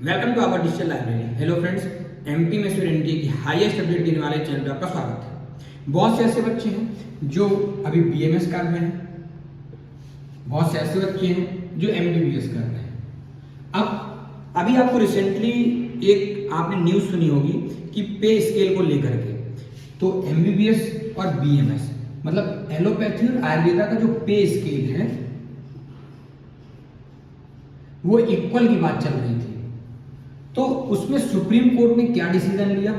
Welcome to our digital library. Hello friends, MP में student की highest update देने वाले चैनल पर आपका स्वागत है। बहुत से ऐसे बच्चे हैं जो अभी बीएमएस कर रहे हैं, बहुत से ऐसे बच्चे हैं जो एमबीबीएस कर रहे हैं। अब अभी आपको रिसेंटली एक आपने न्यूज़ सुनी होगी कि पे स्केल को लेकर के, तो एमबीबीएस और बीएमएस मतलब एलोपैथी और आयुर्वेदा का जो पे स्केल है वो इक्वल की बात चल रही थी। तो उसमें सुप्रीम कोर्ट ने क्या डिसीजन लिया,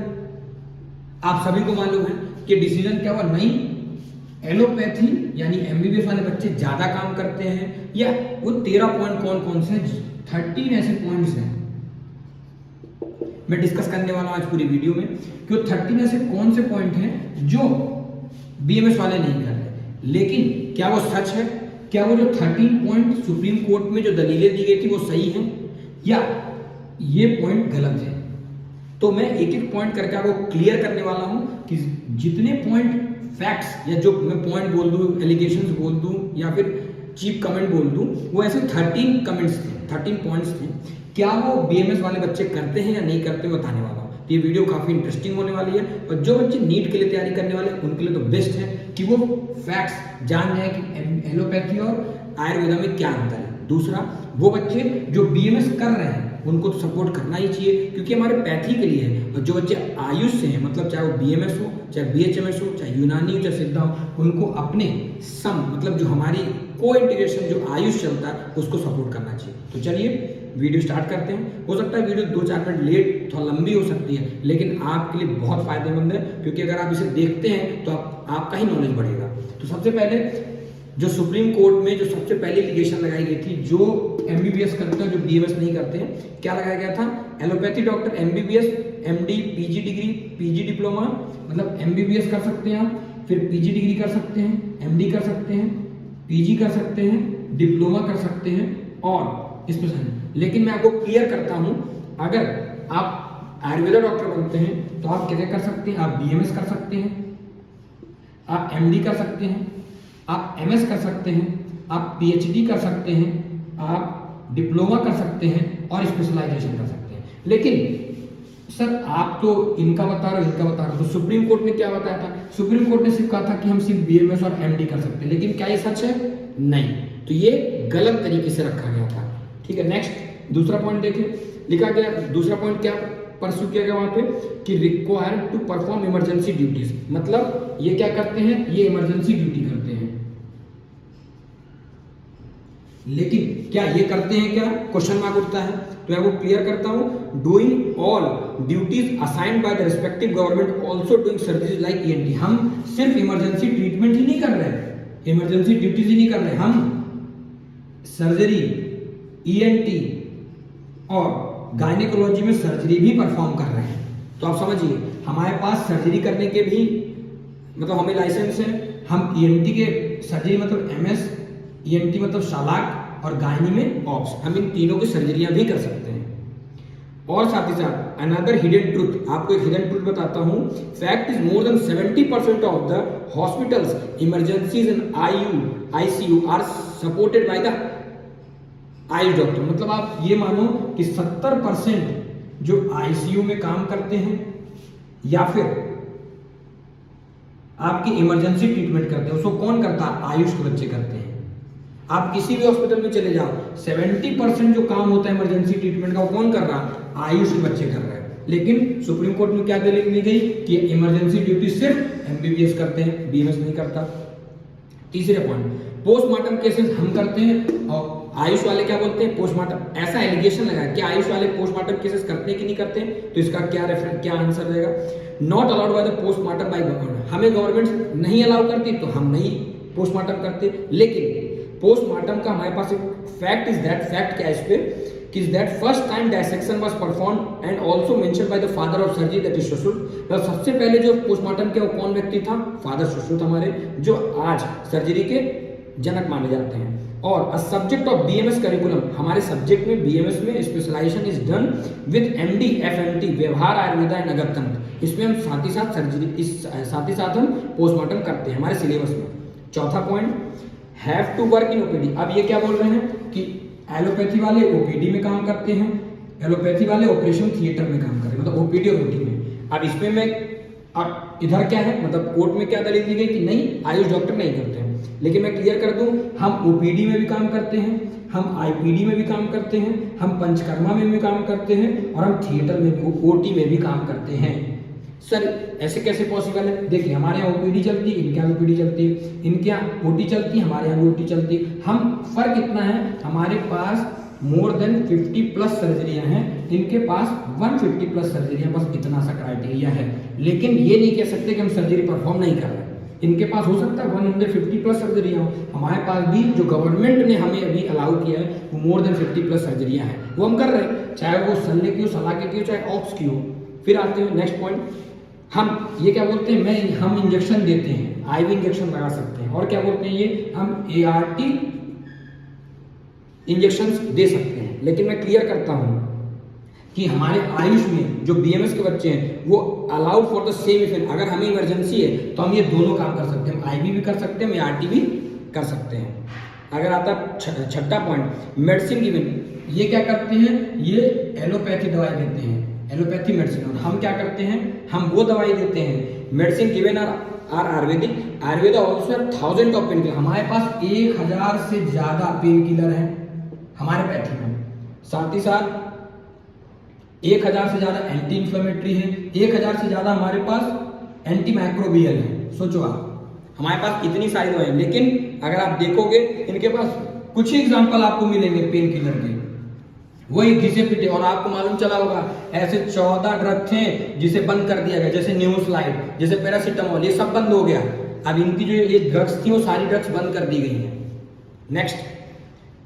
आप सभी को मालूम है कि डिसीजन क्या हुआ। नहीं, एलोपैथी यानी एमबीबीएस वाले बच्चे ज्यादा काम करते हैं, या वो 13 पॉइंट कौन कौन से हैं, 13 ऐसे पॉइंट्स हैं मैं डिस्कस करने वाला हूं आज पूरी वीडियो में कि वो 13 ऐसे कौन से पॉइंट हैं जो बीएमएस वाले नहीं कर रहे। लेकिन क्या वो सच है, क्या वो जो 13 पॉइंट सुप्रीम कोर्ट में जो दलीलें दी गई थी वो सही है या ये पॉइंट गलत है। तो मैं एक एक पॉइंट करके आपको क्लियर करने वाला हूं कि जितने पॉइंट फैक्ट्स या जो मैं पॉइंट बोल दूं, एलिगेशंस बोल दूं या फिर चीप कमेंट बोल दूं, वो ऐसे 13 कमेंट्स थे, 13 पॉइंट्स थे। क्या वो बीएमएस वाले बच्चे करते हैं या नहीं करते बताने वाला हूं। तो ये वीडियो काफी इंटरेस्टिंग होने वाली है और जो बच्चे नीट के लिए तैयारी करने वाले उनके लिए तो बेस्ट है कि वो फैक्ट्स जान जाए कि एलोपैथी और आयुर्वेदा में क्या अंतर है। दूसरा, वो बच्चे जो बीएमएस कर रहे हैं उनको तो सपोर्ट करना ही चाहिए क्योंकि हमारे पैथी के लिए है। और जो बच्चे आयुष से हैं, मतलब चाहे वो बीएमएस हो, चाहे बीएचएमएस हो, चाहे यूनानी हो, चाहे सिद्धा हो, उनको अपने सम मतलब जो हमारी को इंटीग्रेशन जो आयुष चलता है उसको सपोर्ट करना चाहिए। तो चलिए वीडियो स्टार्ट करते हैं। हो सकता है वीडियो 2-4 मिनट लेट थोड़ा लंबी हो सकती है, लेकिन आपके लिए बहुत फायदेमंद है क्योंकि अगर आप इसे देखते हैं तो आपका ही नॉलेज बढ़ेगा। तो सबसे पहले जो सुप्रीम कोर्ट में जो सबसे पहली एलिगेशन लगाई गई थी, जो एमबीबीएस करते हैं जो बीएमएस नहीं करते हैं, क्या लगाया गया था, allopathy doctor MBBS, MD, PG degree, PG diploma, मतलब एमबीबीएस कर सकते हैं आप, फिर पीजी डिग्री कर सकते हैं, एमडी कर सकते हैं, पीजी कर सकते हैं, डिप्लोमा कर सकते हैं और स्पेशल। लेकिन मैं आपको क्लियर करता हूं, अगर आप आयुर्वेदा डॉक्टर बनते हैं तो आप क्या कर सकते हैं, आप बीएमएस कर सकते हैं, आप एमडी कर सकते हैं, आप एमएस कर सकते हैं, आप पीएचडी कर सकते हैं, आप डिप्लोमा कर सकते हैं और स्पेशलाइजेशन कर सकते हैं। लेकिन सर आप तो इनका बता रहे हो, इनका बता रहे हो, तो सुप्रीम कोर्ट ने क्या बताया था, सुप्रीम कोर्ट ने सिर्फ कहा था कि हम सिर्फ बीएमएस और एमडी कर सकते हैं। लेकिन क्या ये सच है? नहीं, तो ये गलत तरीके से रखा गया था। ठीक है, नेक्स्ट दूसरा पॉइंट देखें, लिखा गया दूसरा पॉइंट क्या परस्यू किया गया वहां पे कि required to perform emergency duties, मतलब ये क्या करते हैं, ये इमरजेंसी ड्यूटी करते हैं। लेकिन क्या ये करते हैं, क्या क्वेश्चन मार्क उठता है। तो मैं वो क्लियर करता हूं, doing all duties assigned by the respective government, also doing services like ENT. हम सिर्फ इमरजेंसी ट्रीटमेंट ही नहीं कर रहे, इमरजेंसी ड्यूटीज ही नहीं कर रहे, हम सर्जरी, ईएनटी और गायनेकोलॉजी में सर्जरी भी परफॉर्म कर रहे हैं। तो आप समझिए हमारे पास सर्जरी करने के भी मतलब हमें लाइसेंस है, हम ईएनटी के सर्जरी मतलब एमएस, ईएनटी मतलब शालाक और गायनी में ऑप्स, हम इन तीनों की सर्जरियां भी कर सकते हैं। और साथ ही साथ अनदर हिडन ट्रूथ, आपको एक हिडन ट्रूथ बताता हूं, fact is more than 70% of the hospitals emergencies in ICU are supported by the AYUSH doctor. मतलब आप ये मानो कि 70% जो आईसीयू में काम करते हैं या फिर आपकी इमरजेंसी ट्रीटमेंट करते हैं उसको कौन करता है, आयुष के बच्चे करते हैं। आप किसी भी हॉस्पिटल में चले जाओ, 70% जो काम होता है इमरजेंसी ट्रीटमेंट का वो कौन कर रहा है, आयुष के बच्चे कर रहे हैं। लेकिन सुप्रीम कोर्ट में क्या दलील दी गई कि इमरजेंसी ड्यूटी सिर्फ एमबीबीएस करते हैं, बीएमएस नहीं करता। तीसरे पॉइंट, पोस्टमार्टम केसेस हम करते हैं और आयुष वाले क्या बोलते हैं, पोस्टमार्टम। ऐसा एलिगेशन लगा कि आयुष वाले पोस्टमार्टम केसेस करते हैं कि नहीं करते हैं, तो इसका क्या आंसर रहेगा, not allowed by the postmortem by government. हमें गवर्नमेंट नहीं अलाउ करती तो हम नहीं पोस्टमार्टम करते। लेकिन पोस्टमार्टम का हमारे पास एक फैक्ट इज दैट, फैक्ट क्या है इस पे कि that first time dissection was performed and also mention by the father of surgery that is Sushruta. मतलब सबसे पहले जो पोस्टमार्टम किया वो कौन व्यक्ति था, फादर श्वशुर हमारे, जो आज सर्जरी के जनक माने जाते हैं। और a subject of BAMS curriculum, हमारे सब्जेक्ट में बीएमएस में specialisation is done with MD FMT, Vyavahar Ayurveda and नगर तंत्र। इसमें हम साथ ही साथ सर्जरी, साथ ही साथ हम पोस्टमार्टम करते हैं हमारे सिलेबस में। चौथा point, have to work in OPD. अब ये क्या बोल रहे हैं कि एलोपैथी वाले ओपीडी में काम करते हैं, एलोपैथी वाले ऑपरेशन थिएटर में काम कर रहे हैं, मतलब ओपीडी और ओटी में। अब इसमें मैं अब इधर क्या है, मतलब कोर्ट में क्या दलील दी गई कि नहीं, आयुष डॉक्टर नहीं करते हैं। लेकिन मैं क्लियर कर दूं, हम ओपीडी में भी काम करते हैं, हम आईपीडी में भी काम करते हैं, हम पंचकर्मा में भी काम करते हैं, और हम थिएटर में भी, ओटी में भी काम करते हैं। सर ऐसे कैसे पॉसिबल है? देखिए हमारे यहाँ ओपीडी चलती है, इनके यहाँ ओपीडी चलती है, इनके यहाँ ओटी चलती है, हमारे यहाँ भी ओटी चलती है। हम फर्क इतना है, हमारे पास मोर देन 50 प्लस सर्जरियां हैं, इनके पास 150 प्लस सर्जरियां, बस इतना सा क्राइटेरिया है। लेकिन ये नहीं कह सकते कि हम सर्जरी परफॉर्म नहीं कर रहे। इनके पास हो सकता है 150 प्लस सर्जरियां हो, हमारे पास भी जो गवर्नमेंट ने हमें अभी अलाउ किया है वो मोर देन 50 प्लस सर्जरियां हैं, वो हम कर रहे हैं, चाहे वो सल्ले की हो, सलाके की हो, चाहे ऑप्स की हो। फिर आते हैं नेक्स्ट पॉइंट, हम ये क्या बोलते हैं, हम इंजेक्शन देते हैं, आईवी इंजेक्शन लगा सकते हैं, और क्या बोलते हैं ये, हम एआरटी इंजेक्शन दे सकते हैं। लेकिन मैं क्लियर करता हूं कि हमारे आयुष में जो बीएमएस के बच्चे हैं वो allowed for the same effect. अगर हमें इमरजेंसी है तो हम ये दोनों काम कर सकते हैं, हम आईवी भी कर सकते हैं, हम एआरटी भी कर सकते हैं। अगर आता छठा पॉइंट, मेडिसिन गिवन, ये क्या करते हैं, ये एलोपैथी दवाई देते हैं, एलोपैथी मेडिसिन। और हम क्या करते हैं, हम वो दवाई देते हैं, medicine given are Ayurvedic, Ayurveda also 1000 of pain killer. हमारे पास 1000 से ज्यादा पेन किलर है हमारे पैथी में, साथ ही साथ 1000 से ज्यादा एंटी इंफ्लेमेटरी है, 1000 से ज्यादा हमारे पास एंटी माइक्रोबियल है। सोचो आप, हमारे पास इतनी सारी दवाई, लेकिन अगर आप देखोगे इनके पास कुछ ही एग्जांपल आपको मिलेंगे पेन किलर के, वही घिसे पिटे। और आपको मालूम चला होगा ऐसे 14 ड्रग थे जिसे बंद कर दिया गया, जैसे न्यूस्लाइड, जैसे पैरासीटामोल, ये सब बंद हो गया। अब इनकी जो ये ड्रग्स थी वो सारी ड्रग्स बंद कर दी गई हैं। नेक्स्ट,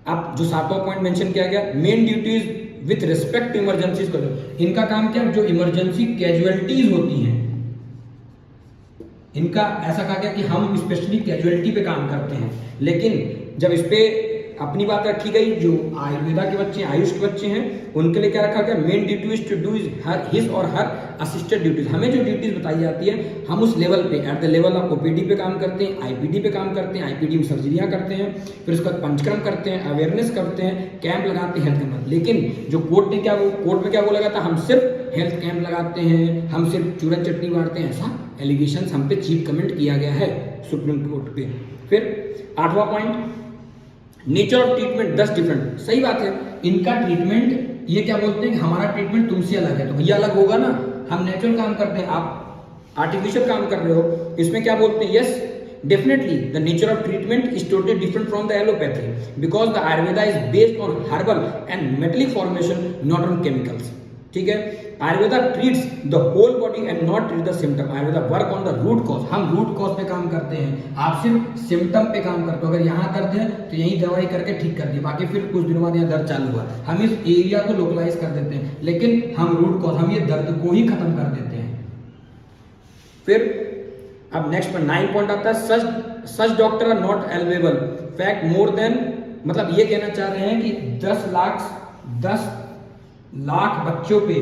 अब जो 7वां पॉइंट मेंशन किया गया, main duties with respect to emergencies का, इनका काम क्या, जो इमरजेंसी कैजुअलिटीज होती हैं, इनका ऐसा कहा गया कि हम स्पेशली कैजुअलिटी पे काम करते हैं। लेकिन जब इस पे अपनी बात रखी गई, जो आयुर्वेदा के बच्चे हैं, आयुष के बच्चे हैं, उनके लिए क्या रखा गया, main duty is to do his और हर असिस्टेड ड्यूटीज। हमें जो ड्यूटीज बताई जाती है हम उस लेवल पे, at the level of OPD पे काम करते हैं, आईपीडी पे काम करते हैं, आईपीडी में सर्जरियां करते हैं, फिर उसके बाद पंचकर्म करते हैं, अवेयरनेस करते हैं, कैंप लगाते हैं हेल्थ कैंप। लेकिन जो कोर्ट में क्या बोला गया था, हम सिर्फ हेल्थ कैंप लगाते हैं, हम सिर्फ चूरन चटनी बांटते हैं, ऐसा एलिगेशन हम पे चीफ कमेंट किया गया है सुप्रीम कोर्ट पे। फिर 8वां point, nature of treatment 10 different. सही बात है, इनका ट्रीटमेंट, ये क्या बोलते हैं कि हमारा ट्रीटमेंट तुमसे अलग है, तो भैया अलग होगा ना, हम नेचुरल काम करते हैं, आप आर्टिफिशियल काम कर रहे हो। इसमें क्या बोलते हैं, yes definitely the nature of treatment is totally different from the allopathy because the Ayurveda is based on herbal and metallic formation, not on chemicals. ठीक है, Ayurveda treats the whole body and not treat the symptom. Ayurveda work on the root cause, हम root cause पे काम करते हैं, आप सिर्फ symptom पे काम करते हो। अगर यहाँ दर्द है तो यही दवाई करके ठीक कर दी, बाकी फिर कुछ दिनों बाद यहाँ दर्द चालू हुआ, हम इस एरिया को लोकलाइज कर देते हैं, लेकिन हम रूट कॉज, हम ये दर्द को ही खत्म कर देते हैं। फिर अब नेक्स्ट पर 9 पॉइंट आता है, such doctor are not available fact more than, मतलब ये कहना चाह रहे हैं कि 10 लाख बच्चों पे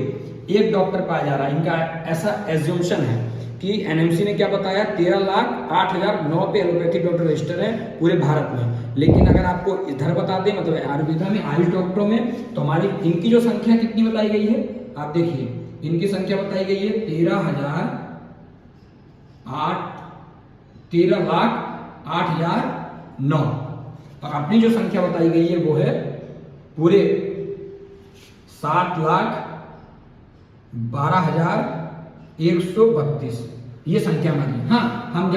एक डॉक्टर पाया जा रहा है। इनका ऐसा एज्यूम्शन है कि एनएमसी ने क्या बताया, 13,08,009 पे एलोपैथी डॉक्टर रजिस्टर हैं पूरे भारत में। लेकिन अगर आपको इधर बता दें, मतलब आयुर्वेदा में, आयुष डॉक्टरों में, तो हमारी इनकी जो संख्या कितनी बताई गई है, आप देखिए इनकी संख्या बताई गई है 13,08,009, और अपनी जो संख्या बताई गई है वो है पूरे 7,12,132, ये संख्या हमारी। हाँ, हम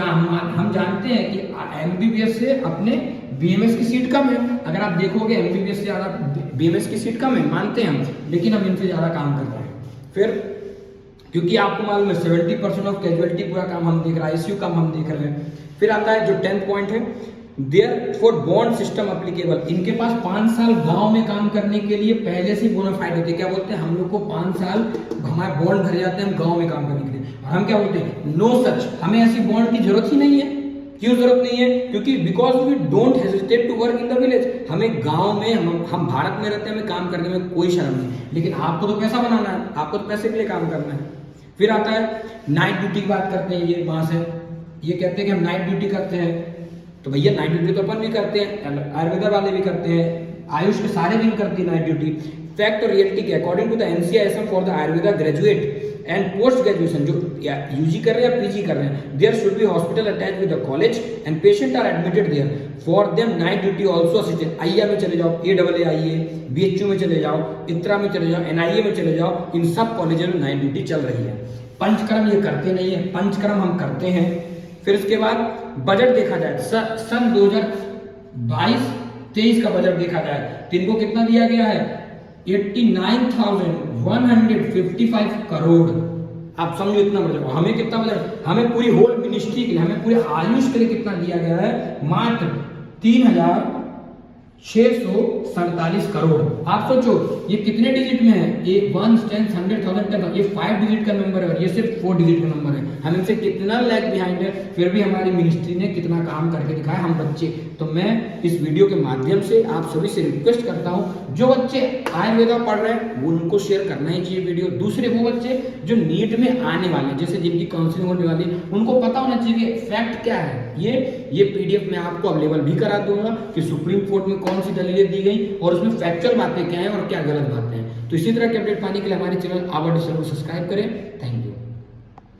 जानते हैं कि एमबीबीएस से अपने बीएमएस की सीट कम है। अगर आप देखोगे एमबीबीएस से ज्यादा बीएमएस की सीट कम है, मानते हैं हम, लेकिन हम इनसे ज्यादा काम कर रहे हैं। फिर क्योंकि आपको मालूम है 70% ऑफ कैजुअलिटी पूरा काम हम देख रहे हैं, आईसीयू काम हम देख रहे हैं। फिर आता है जो 10th पॉइंट है, देयरफॉर बॉन्ड सिस्टम एप्लीकेबल। इनके पास 5 साल गांव में काम करने के लिए पहले से बोनाफाइड होते हैं। क्या बोलते हैं, हम लोग को 5 साल हमारे बॉन्ड भर जाते हैं हम गांव में काम करने के लिए। और हम क्या बोलते हैं, नो सच, हमें ऐसी बॉन्ड की जरूरत ही नहीं है। क्यों जरूरत नहीं है, क्योंकि because we don't hesitate to work in the village. हमें गांव में, हम भारत में रहते हैं, हमें काम करने में कोई शर्म नहीं, लेकिन आपको तो पैसा बनाना है, आपको तो पैसे के लिए काम करना है। फिर आता है नाइट ड्यूटी की बात करते हैं, ये वहां से ये कहते हैं कि हम नाइट ड्यूटी करते हैं, तो भैया नाइट ड्यूटी तो अपन भी करते हैं, आयुर्वेदा वाले भी करते हैं, आयुष के सारे भी करती है नाइट ड्यूटी। फैक्ट और रियलिटी के according to the NCISM for the Ayurveda graduate and post graduation, जो यूजी कर रहे हैं या पीजी कर रहे हैं, there should be hospital attach with the college and patient are admitted there, for them night duty also assisted. आईया में चले जाओ, AAIA, BHU में चले जाओ, इत्रा में चले जाओ, NIA में चले जाओ, इन सब कॉलेजों में नाइट ड्यूटी चल रही है। पंचकर्म ये करते नहीं है, पंचकर्म हम करते हैं। फिर इसके बाद बजट देखा जाए, सन 2022-23 का बजट देखा जाए तो इनको कितना दिया गया है, 89,155 करोड़। आप समझो इतना बजट, हमें कितना बजट, हमें पूरी होल मिनिस्ट्री के लिए, हमें पूरे आयुष के लिए कितना दिया गया है, मात्र 3,647 करोड़। आप सोचो ये कितने डिजिट में है, ये 1, 10, 100,000 10, ये 5 डिजिट का नंबर है और ये सिर्फ 4 डिजिट का नंबर है। हम इनसे कितना लैग बिहाइंड है, फिर भी हमारी मिनिस्ट्री ने कितना काम करके दिखाया, हम बच्चे। तो मैं इस वीडियो के माध्यम से आप सभी से रिक्वेस्ट करता हूं, जो बच्चे आयुर्वेदा पढ़ रहे हैं वो उनको शेयर करना ही चाहिए वीडियो। दूसरे वो बच्चे जो नीट में आने वाले हैं, जैसे जिनकी काउंसलिंग होने वाली है, उनको पता होना चाहिए कि फैक्ट क्या है। ये PDF मैं आपको अवेलेबल भी करा दूंगा कि सुप्रीम कोर्ट में कौन सी दलीलें दी गई और उसमें फैक्चुअल बातें क्या है और क्या गलत बातें हैं। तो इसी तरह के अपडेट पाने के लिए हमारे चैनल आवर डिजिटल को सब्सक्राइब करें। Thank you.